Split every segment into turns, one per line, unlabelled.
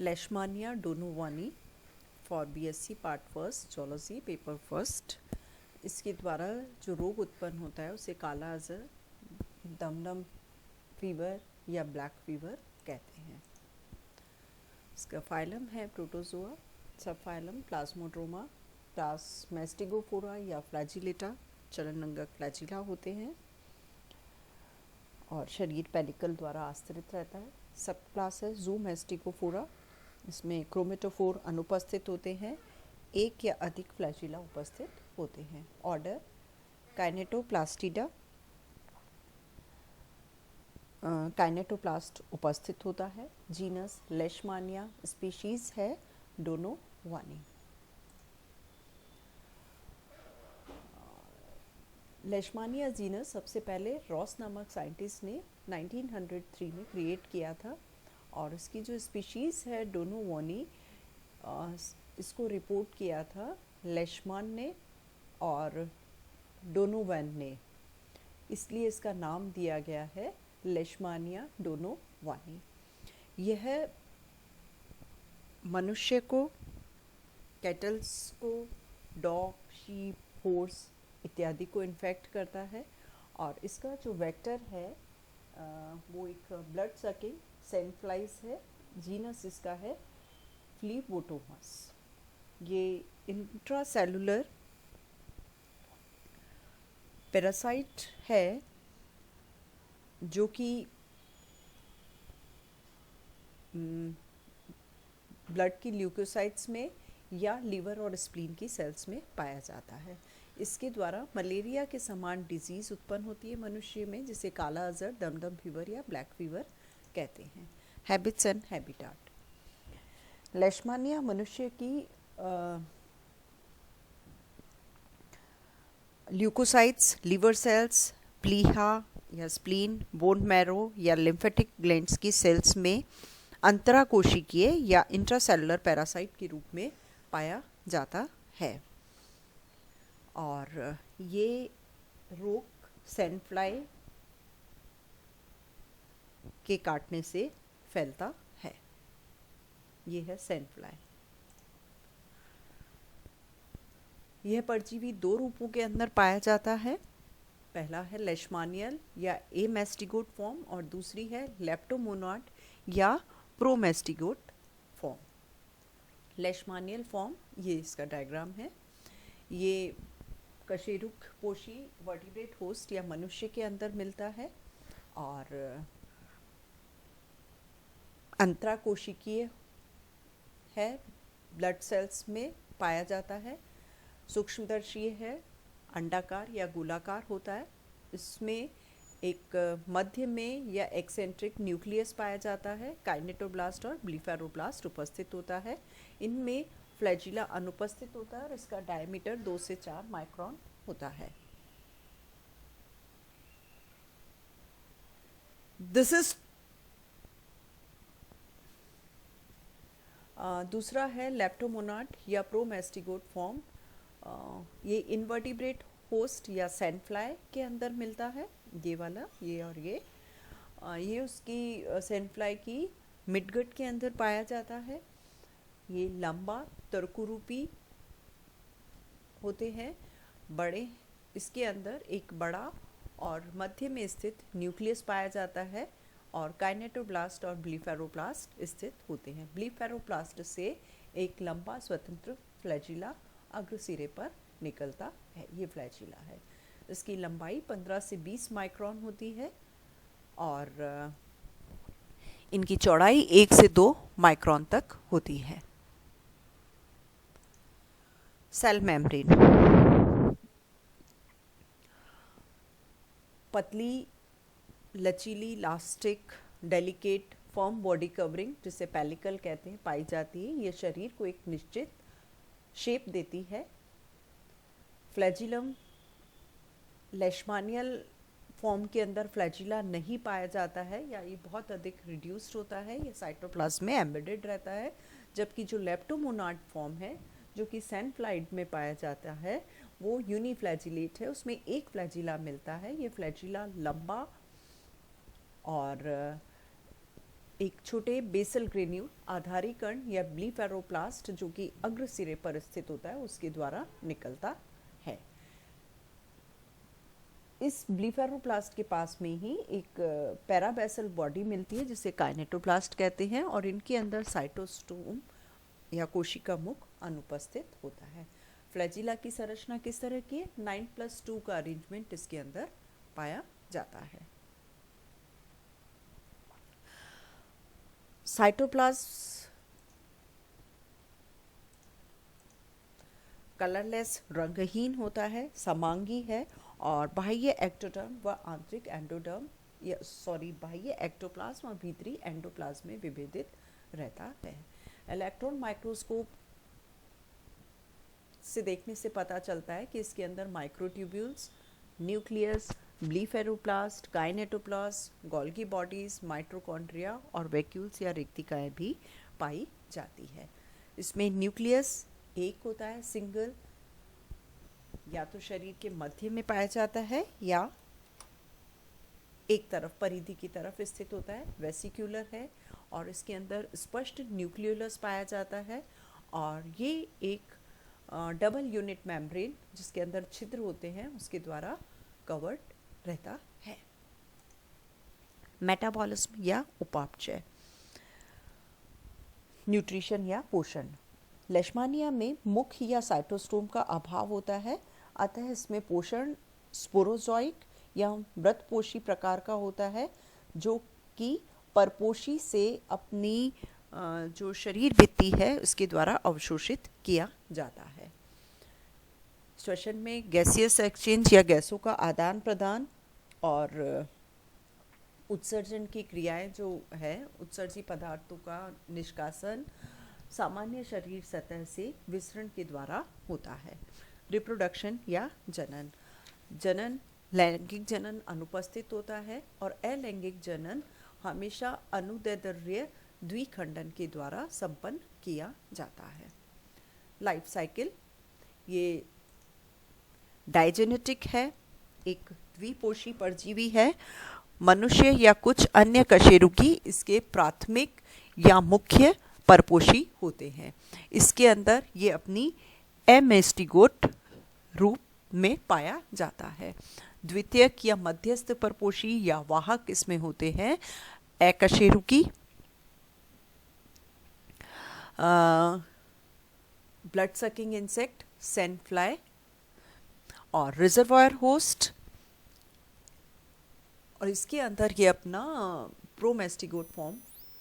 लेशमानिया donovani for BSc part first zoology paper first. इसके द्वारा जो रोग उत्पन्न होता है उसे काला अजर, दमदम फीवर या ब्लैक फीवर कहते हैं। इसका फाइलम है प्रोटोजोआ, सब फाइलम प्लाज्मोड्रोमा, क्लास मैस्टिगोफोरा या फ्लैजिलेटा, चलन अंगक फ्लैजिला होते हैं और शरीर पेडिकल द्वारा आस्तरित रहता है। सब क्लास है जू मैस्टिगोफोरा, इसमें क्रोमेटोफोर अनुपस्थित होते हैं, एक या अधिक फ्लैजिला उपस्थित होते हैं। ऑर्डर काइनेटोप्लास्टिडा, काइनेटोप्लास्ट उपस्थित होता है। जीनस लेशमानिया, स्पीशीज है डोनोवानी। लेशमानिया जीनस सबसे पहले रॉस नामक साइंटिस्ट ने 1903 में क्रिएट किया था और इसकी जो स्पीशीज़ है डोनोवानी, इसको रिपोर्ट किया था लेशमान ने और डोनोवन ने, इसलिए इसका नाम दिया गया है लेशमानिया डोनोवानी। यह मनुष्य को, कैटल्स को, डॉग, शीप, हॉर्स इत्यादि को इन्फेक्ट करता है और इसका जो वेक्टर है वो एक ब्लड सकिंग सैंडफ्लाइज है। जीनस इसका है फ्लीबोटोमस। ये इंट्रासेलुलर पैरासाइट है जो कि ब्लड की ल्यूकोसाइट्स में या लीवर और स्प्लीन की सेल्स में पाया जाता है। इसके द्वारा मलेरिया के समान डिजीज़ उत्पन्न होती है मनुष्य में, जिसे काला अजर, दमदम फीवर या ब्लैक फीवर कहते हैं। Habits and habitat. लेशमानिया मनुष्य की ल्यूकोसाइट्स, लीवर सेल्स, प्लीहा या स्प्लीन, बोन मैरो या लिम्फेटिक ग्लैंड्स की सेल्स में अंतराकोशिकीय या इंट्रासेलुलर पैरासाइट के रूप में पाया जाता है और ये रोग सैंडफ्लाई के काटने से फैलता है। ये है सैंडफ्लाई। यह परजीवी दो रूपों के अंदर पाया जाता है। पहला है लेशमानियल या एमेस्टिगोट फॉर्म और दूसरी है लेप्टोमोनाड या प्रोमेस्टिगोट फॉर्म। लेशमानियल फॉर्म, ये इसका डायग्राम है। ये कशेरुक पोषी वर्टिब्रेट होस्ट या मनुष्य के अंदर मिलता है और अंतराकोशिकीय है, ब्लड सेल्स में पाया जाता है। सूक्ष्मदर्शी है, अंडाकार या गोलाकार होता है। इसमें एक मध्य में या एक्सेंट्रिक न्यूक्लियस पाया जाता है। काइनेटोब्लास्ट और ब्लीफेरोब्लास्ट उपस्थित होता है। इनमें फ्लैजिला अनुपस्थित होता है और इसका डायमीटर 2 से 4 माइक्रोन होता है। दिस इज दूसरा है लेप्टोमोनाड या प्रोमेस्टिगोट फॉर्म। ये इनवर्टिब्रेट होस्ट या सैंडफ्लाई के अंदर मिलता है। ये वाला, ये और ये उसकी सैंडफ्लाई की मिडगट के अंदर पाया जाता है। ये लंबा तरकुरूपी होते हैं, बड़े। इसके अंदर एक बड़ा और मध्य में स्थित न्यूक्लियस पाया जाता है और काइनेटोब्लास्ट और ब्लीफेरोब्लास्ट स्थित होते हैं। ब्लीफेरोब्लास्ट से एक लंबा स्वतंत्र फ्लैजिला अग्र सिरे पर निकलता है। ये फ्लैजिला है। इसकी लंबाई 15 से 20 माइक्रोन होती है और इनकी चौड़ाई 1 से 2 माइक्रोन तक होती है। सेल मेम्ब्रेन पतली, लचीली, elastic, delicate, firm body covering, जिसे पेलिकल कहते हैं, पाई जाती है। ये शरीर को एक निश्चित शेप देती है। फ्लैजिलम लेशमानियल फॉर्म के अंदर फ्लैजिला नहीं पाया जाता है या ये बहुत अधिक रिड्यूस्ड होता है। ये साइटोप्लाज्म में एम्बेडेड रहता है। जबकि जो लेप्टोमोनाड फॉर्म है, जो कि सैंडफ्लाइड में पाया जाता है, वो यूनिफ्लैजिलेट है। उसमें एक फ्लैजिला मिलता है। ये फ्लैजिला लंबा और एक छोटे बेसल ग्रेन्यूल आधारी कण या ब्लीफेरोप्लास्ट जो कि अग्र सिरे पर स्थित होता है उसके द्वारा निकलता है। इस ब्लीफेरोप्लास्ट के पास में ही एक पैराबेसल बॉडी मिलती है जिसे काइनेटोप्लास्ट कहते हैं और इनके अंदर साइटोस्टोम या कोशिका मुख अनुपस्थित होता है। फ्लैजिला की संरचना किस तरह की है? 9+2 का अरेंजमेंट इसके अंदर पाया जाता है। साइटोप्लाज्म कलरलेस रंगहीन होता है, समांगी है और बाह्य एक्टोडर्म व आंतरिक एंडोडर्म बाह्य एक्टोप्लाज्म और भीतरी एंडोप्लाज्म में विभेदित रहता है। इलेक्ट्रॉन माइक्रोस्कोप से देखने से पता चलता है कि इसके अंदर microtubules, nucleus, blepharoplast, kinetoplast, Golgi bodies, mitochondria और वैक्यूल्स या रिक्तिकाएं भी पाई जाती है। इसमें न्यूक्लियस एक होता है, सिंगल, या तो शरीर के मध्य में पाया जाता है या एक तरफ परिधि की तरफ स्थित होता है, वेसिक्यूलर है और इसके अंदर स्पष्ट न्यूक्लियोलस पाया जाता है और ये एक डबल यूनिट मेम्ब्रेन जिसके अंदर छिद्र होते हैं उसके द्वारा कवर्ड रहता है। मेटाबॉलिज्म या उपापचय, न्यूट्रिशन या पोषण। लेशमानिया में मुख्य या साइटोस्टोम का अभाव होता है, अतः इसमें पोषण स्पोरोजोइक या मृतपोषी प्रकार का होता है जो कि परपोषी से अपनी जो शरीर भित्ति है उसके द्वारा अवशोषित किया जाता है। श्वसन में गैसियस एक्सचेंज या गैसों का आदान प्रदान और उत्सर्जन की क्रियाएं जो है, उत्सर्जी पदार्थों का निष्कासन सामान्य शरीर सतह से विसरण के द्वारा होता है। रिप्रोडक्शन या जनन, लैंगिक जनन अनुपस्थित होता है और अलैंगिक जनन हमेशा अनुदैर्ध्य द्विखंडन के द्वारा संपन्न किया जाता है। लाइफ साइकिल, ये डाइजेनेटिक है, एक द्विपोषी परजीवी है। मनुष्य या कुछ अन्य कशेरुकी इसके प्राथमिक या मुख्य परपोषी होते हैं। इसके अंदर ये अपनी एमेस्टिगोट रूप में पाया जाता है। द्वितीयक या मध्यस्थ परपोषी या वाहक इसमें होते हैं एकशेरुकी, blood sucking insect, sand fly और रिजर्वायर होस्ट, और इसके अंदर ये अपना प्रोमेस्टिगोट फॉर्म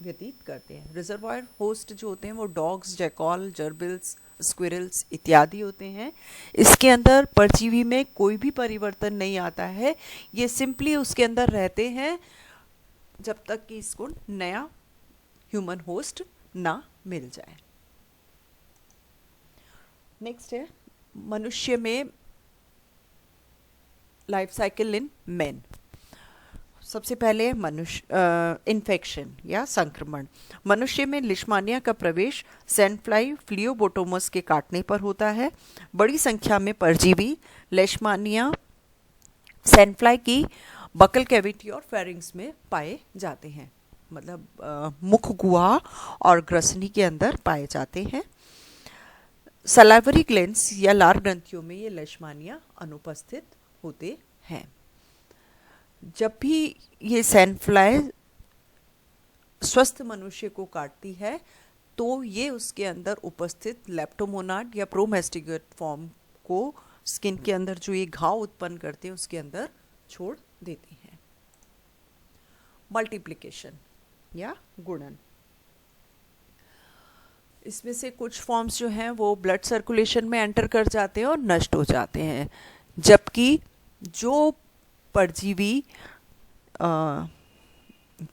व्यतीत करते हैं। रिजर्वायर होस्ट जो होते हैं वो डॉग्स, जैकॉल, जर्बिल्स, स्क्विरल्स इत्यादि होते हैं। इसके अंदर परजीवी में कोई भी परिवर्तन नहीं आता है, ये सिंपली उसके अंदर रहते हैं जब तक कि इसको नया ह्यूमन होस्ट ना मिल जाए। नेक्स्ट है मनुष्य में लाइफ साइकिल इन मेन। सबसे पहले इन्फेक्शन या संक्रमण। मनुष्य में लिशमानिया का प्रवेश सैंड फ्लाई फ्लियोबोटोमस के काटने पर होता है। बड़ी संख्या में परजीवी लेशमानिया सैंड फ्लाई की बकल कैविटी और फेरिंग्स में पाए जाते हैं, मतलब मुख गुहा और ग्रसनी के अंदर पाए जाते हैं। सलाइवरी ग्लैंड्स या लार ग्रंथियों में ये लेशमानिया अनुपस्थित होते हैं। जब भी ये सैंड फ्लाई स्वस्थ मनुष्य को काटती है तो ये उसके अंदर उपस्थित लेप्टोमोनाड या प्रोमेस्टिगेट फॉर्म को स्किन के अंदर जो ये घाव उत्पन्न करते हैं उसके अंदर छोड़ देती हैं। मल्टीप्लिकेशन या गुणन, इसमें से कुछ फॉर्म्स जो हैं वो ब्लड सर्कुलेशन में एंटर कर जाते हैं और नष्ट हो जाते हैं, जबकि जो परजीवी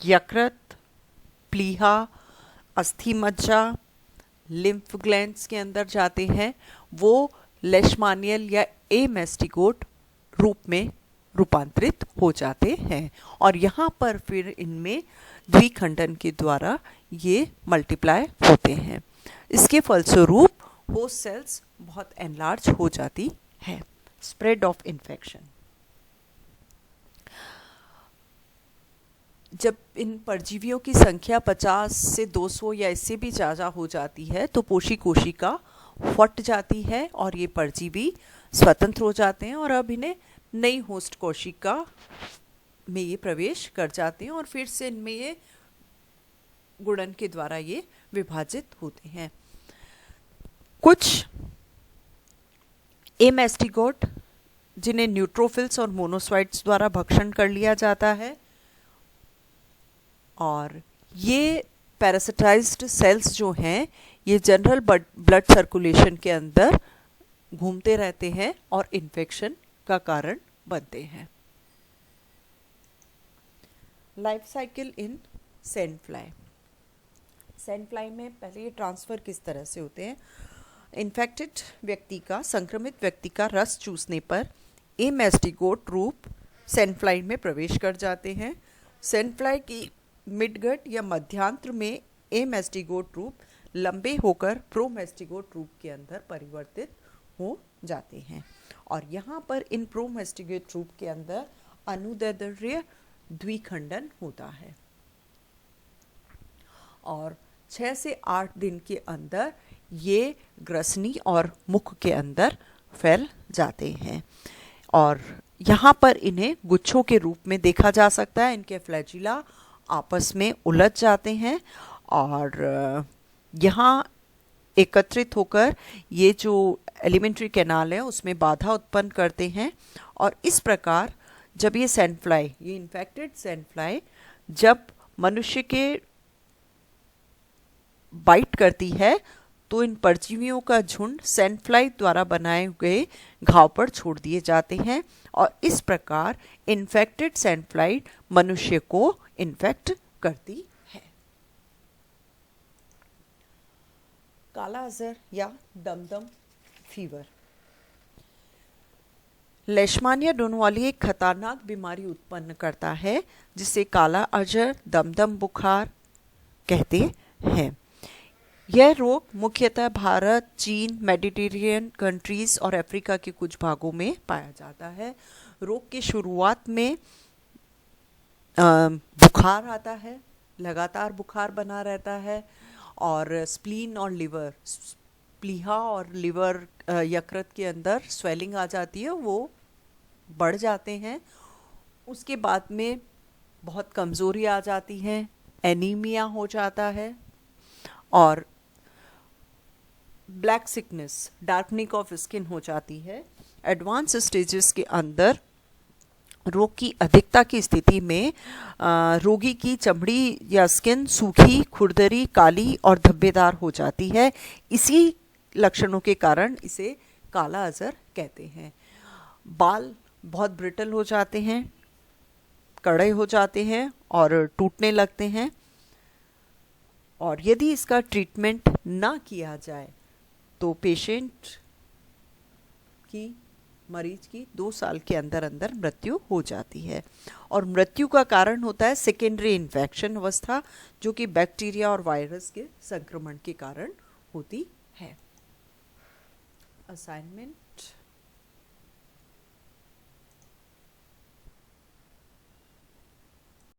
यकृत, प्लीहा, अस्थि मज्जा, लिम्फ ग्लैंड्स के अंदर जाते हैं वो लेशमानियल या एमेस्टिगोट रूप में रूपांतरित हो जाते हैं और यहाँ पर फिर इनमें द्विखंडन के द्वारा ये मल्टीप्लाई होते हैं। इसके फलस्वरूप होस्ट सेल्स बहुत एनलार्ज हो जाती है। स्प्रेड ऑफ इन्फेक्शन, जब इन परजीवियों की संख्या 50 से 200 या इससे भी ज़्यादा हो जाती है तो पोषी कोशिका फट जाती है और ये परजीवी स्वतंत्र हो जाते हैं और अब इन्हें नई होस्ट कोशिका में ये प्रवेश कर जाते हैं और फिर से इनमें ये गुणन के द्वारा ये विभाजित होते हैं। कुछ एमेस्टिगोट जिन्हें न्यूट्रोफिल्स और मोनोसाइट्स द्वारा भक्षण कर लिया जाता है, और ये पैरासिटाइज्ड सेल्स जो हैं ये जनरल ब्लड सर्कुलेशन के अंदर घूमते रहते हैं और इन्फेक्शन का कारण बनते हैं। Life cycle in sand fly. Sand fly में पहले ये ट्रांसफ़र किस तरह से होते हैं। इन्फेक्टेड व्यक्ति का, संक्रमित व्यक्ति का रस चूसने पर एमेस्टिगोट रूप सैंड फ्लाई में प्रवेश कर जाते हैं। सैंड फ्लाई की मिडगट या मध्यांतर में एमेस्टिगोट रूप लंबे होकर प्रोमेस्टिगोट रूप के अंदर परिवर्तित हो जाते हैं और यहाँ पर इन प्रोमेस्टिगोट रूप के अंदर अनुदैर्ध्य द्विखंडन होता है और 6 से 8 दिन के अंदर ये ग्रसनी और मुख के अंदर फैल जाते हैं और यहाँ पर इन्हें गुच्छों के रूप में देखा जा सकता है। इनके फ्लैजिला आपस में उलझ जाते हैं और यहाँ एकत्रित होकर ये जो एलिमेंट्री कैनाल है उसमें बाधा उत्पन्न करते हैं और इस प्रकार जब ये सैंड फ्लाई, ये इन्फेक्टेड सैंड फ्लाई जब मनुष्य के बाइट करती है तो इन परजीवियों का झुंड सैंड फ्लाई द्वारा बनाए हुए घाव पर छोड़ दिए जाते हैं और इस प्रकार इन्फेक्टेड सैंड फ्लाई मनुष्य को इन्फेक्ट करती है। काला अजहर या दमदम फीवर। लेशमानिया डोनवाली एक खतरनाक बीमारी उत्पन्न करता है जिसे काला अजहर, दमदम बुखार कहते हैं। यह रोग मुख्यतः भारत, चीन, मेडिटेरेनियन कंट्रीज और अफ्रीका के कुछ भागों में पाया जाता है। रोग की शुरुआत में बुखार आता है, लगातार बुखार बना रहता है और स्प्लीन और लिवर, प्लीहा और लिवर यकृत के अंदर स्वेलिंग आ जाती है, वो बढ़ जाते हैं। उसके बाद में बहुत कमज़ोरी आ जाती है, एनीमिया हो जाता है और black sickness, darkening of skin हो जाती है। एडवांस स्टेजेस के अंदर रोग की अधिकता की स्थिति में रोगी की चमड़ी या स्किन सूखी, खुरदरी, काली और धब्बेदार हो जाती है। इसी लक्षणों के कारण इसे काला अजहर कहते हैं। बाल बहुत ब्रिटल हो जाते हैं, कड़े हो जाते हैं और टूटने लगते हैं और यदि इसका ट्रीटमेंट ना किया जाए तो पेशेंट की, मरीज की 2 साल के अंदर अंदर मृत्यु हो जाती है और मृत्यु का कारण होता है सेकेंडरी इन्फेक्शन अवस्था जो कि बैक्टीरिया और वायरस के संक्रमण के कारण होती है। असाइनमेंट